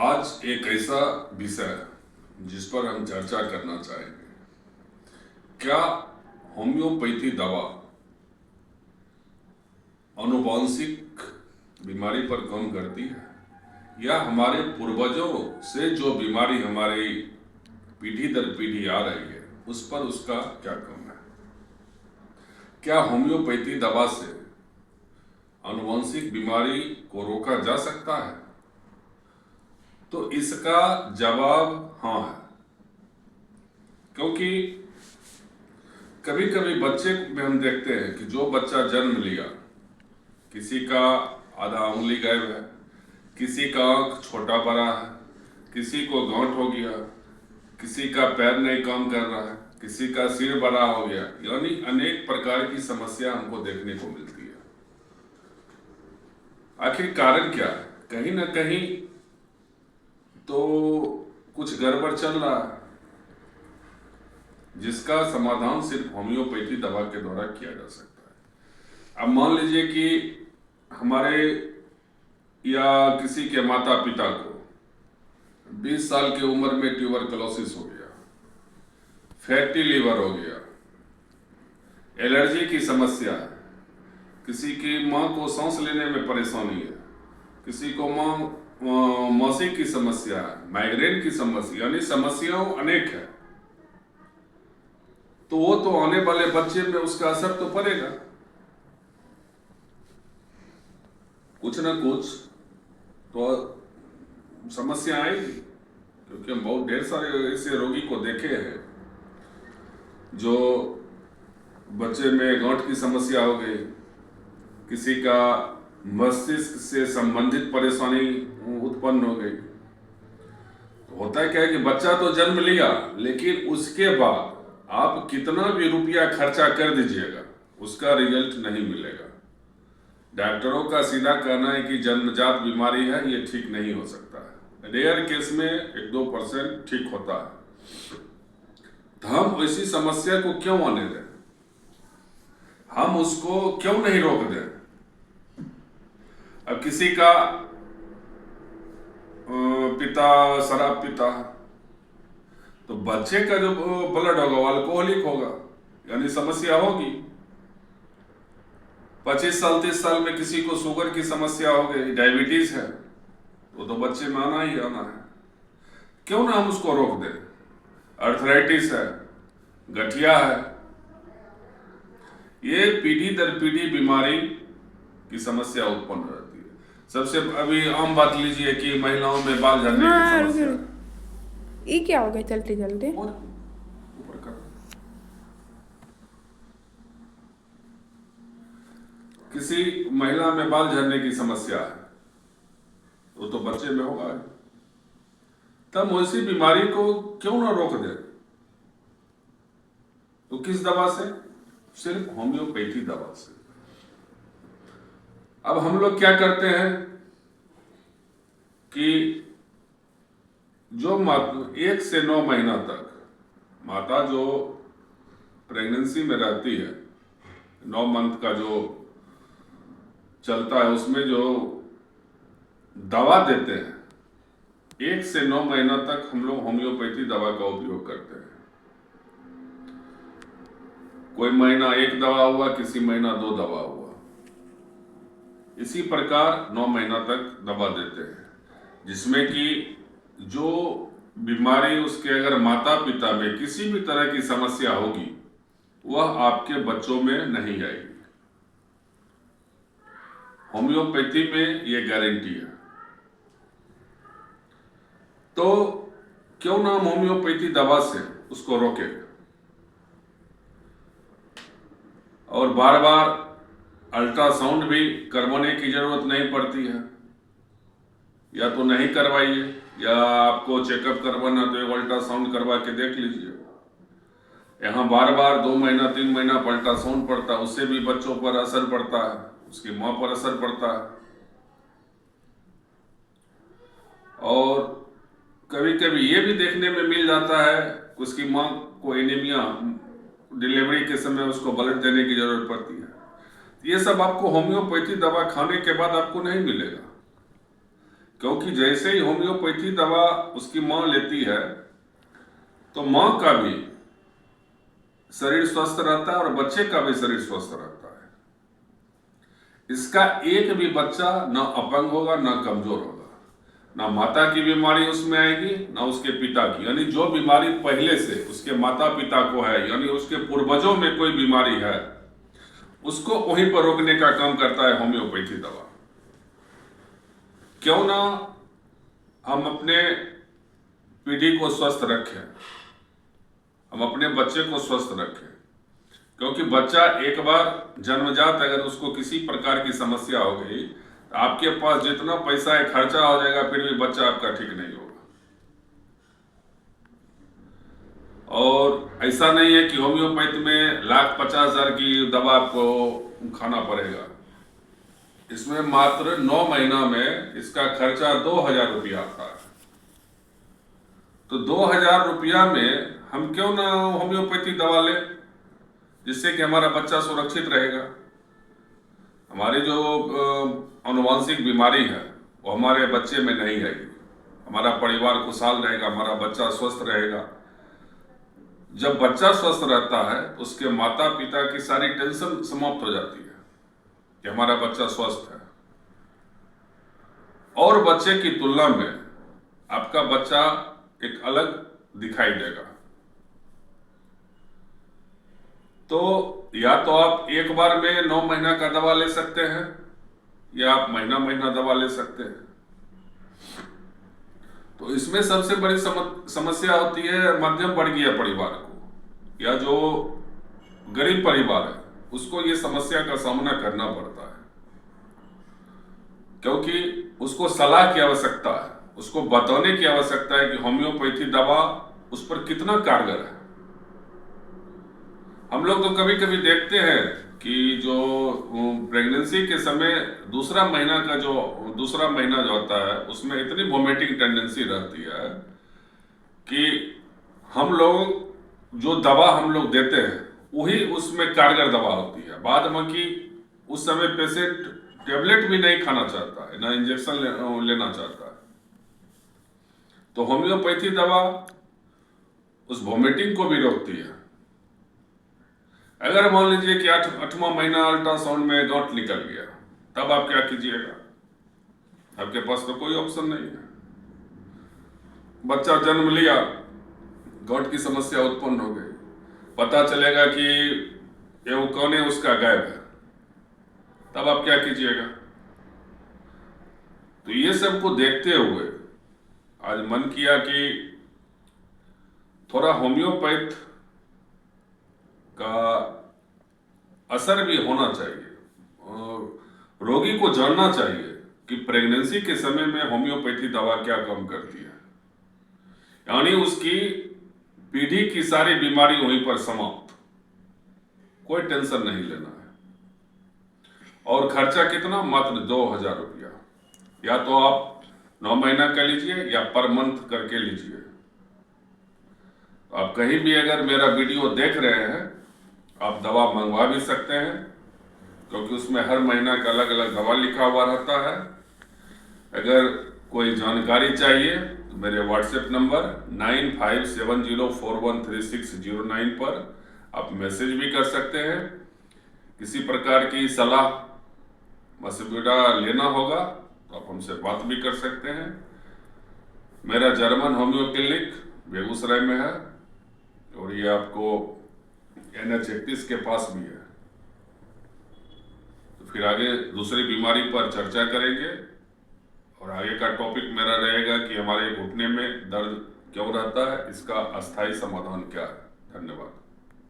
आज एक ऐसा विषय जिस पर हम चर्चा करना चाहेंगे। क्या होम्योपैथी दवा आनुवंशिक बीमारी पर काम करती है, या हमारे पूर्वजों से जो बीमारी हमारी पीढ़ी दर पीढ़ी आ रही है उस पर उसका क्या काम है? क्या होम्योपैथी दवा से आनुवंशिक बीमारी को रोका जा सकता है? तो इसका जवाब हाँ है, क्योंकि कभी कभी बच्चे में हम देखते हैं कि जो बच्चा जन्म लिया, किसी का आधा उंगली गायब है, किसी का आंख छोटा बड़ा है, किसी को गांठ हो गया, किसी का पैर नहीं काम कर रहा है, किसी का सिर बड़ा हो गया, यानी अनेक प्रकार की समस्या हमको देखने को मिलती है। आखिर कारण क्या है? कहीं ना कहीं तो कुछ गड़बड़ चल रहा है, जिसका समाधान सिर्फ होम्योपैथी दवा के द्वारा किया जा सकता है। अब मान लीजिए कि हमारे या किसी के माता पिता को 20 साल की उम्र में ट्यूबरकुलोसिस हो गया, फैटी लीवर हो गया, एलर्जी की समस्या है, किसी की माँ को सांस लेने में परेशानी है, किसी को मासिक की समस्या है, माइग्रेन की समस्या, यानी समस्याओं अनेक है। तो वो तो आने वाले बच्चे में उसका असर तो पड़ेगा, कुछ ना कुछ तो समस्या आएगी। क्योंकि हम बहुत ढेर सारे ऐसे रोगी को देखे हैं जो बच्चे में गांठ की समस्या हो गई, किसी का मस्तिष्क से संबंधित परेशानी उत्पन्न हो गई। तो होता है क्या है कि बच्चा तो जन्म लिया, लेकिन उसके बाद आप कितना भी रुपया खर्चा कर दीजिएगा उसका रिजल्ट नहीं मिलेगा। डॉक्टरों का सीधा कहना है कि जन्मजात बीमारी है, ये ठीक नहीं हो सकता है। रेयर केस में 1-2% ठीक होता है। तो हम ऐसी समस्या को क्यों आने दें? हम उसको क्यों नहीं रोक दें? अब किसी का पिता शराब पीता है, तो बच्चे का जो ब्लड होगा वो अल्कोहलिक होगा, यानी समस्या होगी। 25 साल 30 साल में किसी को शुगर की समस्या हो गई, डायबिटीज है, तो बच्चे में आना ही आना है। क्यों ना हम उसको रोक दें? अर्थराइटिस है, गठिया है, ये पीढ़ी दर पीढ़ी बीमारी की समस्या उत्पन्न रहती है। सबसे अभी आम बात लीजिए कि महिलाओं में बाल झड़ने की समस्या। ये क्या हो गया चलते चलते? और ऊपर कर, किसी महिला में बाल झड़ने की समस्या है, वो तो बच्चे में होगा। तब वैसी बीमारी को क्यों ना रोक दे? तो किस दवा से? सिर्फ होम्योपैथी दवा से। अब हम लोग क्या करते हैं कि जो 1 से 9 महीना तक माता जो प्रेगनेंसी में रहती है, 9 मंथ का जो चलता है, उसमें जो दवा देते हैं, 1 से 9 महीना तक हम लोग होम्योपैथी दवा का उपयोग करते हैं। कोई महीना 1 दवा हुआ, किसी महीना 2 दवा हुआ, इसी प्रकार 9 महीना तक दवा देते हैं, जिसमें कि जो बीमारी उसके अगर माता पिता में किसी भी तरह की समस्या होगी वह आपके बच्चों में नहीं आएगी। होम्योपैथी में ये गारंटी है। तो क्यों ना हम होम्योपैथी दवा से उसको रोके और बार बार अल्ट्रासाउंड भी करवाने की जरूरत नहीं पड़ती है। या तो नहीं करवाइए, या आपको चेकअप करवाना तो एक अल्ट्रासाउंड करवा के देख लीजिए। यहाँ बार बार 2 महीना 3 महीना पर अल्ट्रासाउंड पड़ता है, उससे भी बच्चों पर असर पड़ता है, उसकी माँ पर असर पड़ता है। और कभी कभी ये भी देखने में मिल जाता है उसकी माँ को एनीमिया, डिलीवरी के समय उसको ब्लड देने की जरूरत पड़ती है। ये सब आपको होम्योपैथी दवा खाने के बाद आपको नहीं मिलेगा। क्योंकि जैसे ही होम्योपैथी दवा उसकी माँ लेती है तो माँ का भी शरीर स्वस्थ रहता है और बच्चे का भी शरीर स्वस्थ रहता है। इसका एक भी बच्चा ना अपंग होगा, ना कमजोर होगा, ना माता की बीमारी उसमें आएगी, ना उसके पिता की। यानी जो बीमारी पहले से उसके माता पिता को है, यानी उसके पूर्वजों में कोई बीमारी है, उसको वहीं पर रोकने का काम करता है होम्योपैथी दवा। क्यों ना हम अपने पीढ़ी को स्वस्थ रखें, हम अपने बच्चे को स्वस्थ रखें। क्योंकि बच्चा एक बार जन्मजात अगर उसको किसी प्रकार की समस्या हो गई तो आपके पास जितना पैसा है खर्चा हो जाएगा, फिर भी बच्चा आपका ठीक नहीं होगा। और ऐसा नहीं है कि होम्योपैथ में 1,50,000 की दवा आपको खाना पड़ेगा। इसमें मात्र 9 महीना में इसका खर्चा 2,000 रुपया आता है। तो 2,000 रुपया में हम क्यों ना होम्योपैथी दवा लें, जिससे कि हमारा बच्चा सुरक्षित रहेगा। हमारी जो आनुवांशिक बीमारी है वो हमारे बच्चे में नहीं आएगी, हमारा परिवार खुशहाल रहेगा, हमारा बच्चा स्वस्थ रहेगा। जब बच्चा स्वस्थ रहता है तो उसके माता पिता की सारी टेंशन समाप्त हो जाती है कि हमारा बच्चा स्वस्थ है। और बच्चे की तुलना में आपका बच्चा एक अलग दिखाई देगा। तो या तो आप एक बार में 9 महीना का दवा ले सकते हैं, या आप महीना महीना दवा ले सकते हैं। तो इसमें सबसे बड़ी समस्या होती है मध्यम वर्गीय परिवार को, या जो गरीब परिवार है उसको ये समस्या का सामना करना पड़ता है। क्योंकि उसको सलाह की आवश्यकता है, उसको बताने की आवश्यकता है कि होम्योपैथी दवा उस पर कितना कारगर है। हम लोग तो कभी कभी देखते हैं कि जो प्रेगनेंसी के समय दूसरा महीना जो होता है उसमें इतनी वोमिटिंग टेंडेंसी रहती है कि हम लोग जो दवा हम लोग देते हैं वही उसमें कारगर दवा होती है। बाद में कि उस समय पेशेंट टेबलेट भी नहीं खाना चाहता है, ना इंजेक्शन लेना चाहता है। तो होम्योपैथी दवा उस वोमिटिंग को भी रोकती है। अगर मान लीजिए कि 8वां महीना अल्ट्रासाउंड में गांठ निकल गया, तब आप क्या कीजिएगा? आपके पास तो कोई ऑप्शन नहीं है। बच्चा जन्म लिया, गांठ की समस्या उत्पन्न हो गई, पता चलेगा कि ये कौन है उसका गायब है, तब आप क्या कीजिएगा? तो ये सब को देखते हुए आज मन किया कि थोड़ा होम्योपैथ का असर भी होना चाहिए और रोगी को जानना चाहिए कि प्रेगनेंसी के समय में होम्योपैथी दवा क्या काम करती है। यानी उसकी पीढ़ी की सारी बीमारी वहीं पर समाप्त, कोई टेंशन नहीं लेना है। और खर्चा कितना? मात्र 2,000 रुपया। या तो आप 9 महीना का लीजिए या पर मंथ करके लीजिए। आप कहीं भी अगर मेरा वीडियो देख रहे हैं, आप दवा मंगवा भी सकते हैं, क्योंकि उसमें हर महीना का अलग अलग दवा लिखा हुआ रहता है। अगर कोई जानकारी चाहिए तो मेरे व्हाट्सएप नंबर 9570413609 पर आप मैसेज भी कर सकते हैं। किसी प्रकार की सलाह मशविरा लेना होगा तो आप हमसे बात भी कर सकते हैं। मेरा जर्मन होम्यो क्लिनिक बेगूसराय में है और ये आपको NH31 के पास भी है। तो फिर आगे दूसरी बीमारी पर चर्चा करेंगे और आगे का टॉपिक मेरा रहेगा कि हमारे घुटने में दर्द क्यों रहता है, इसका अस्थायी समाधान क्या है। धन्यवाद।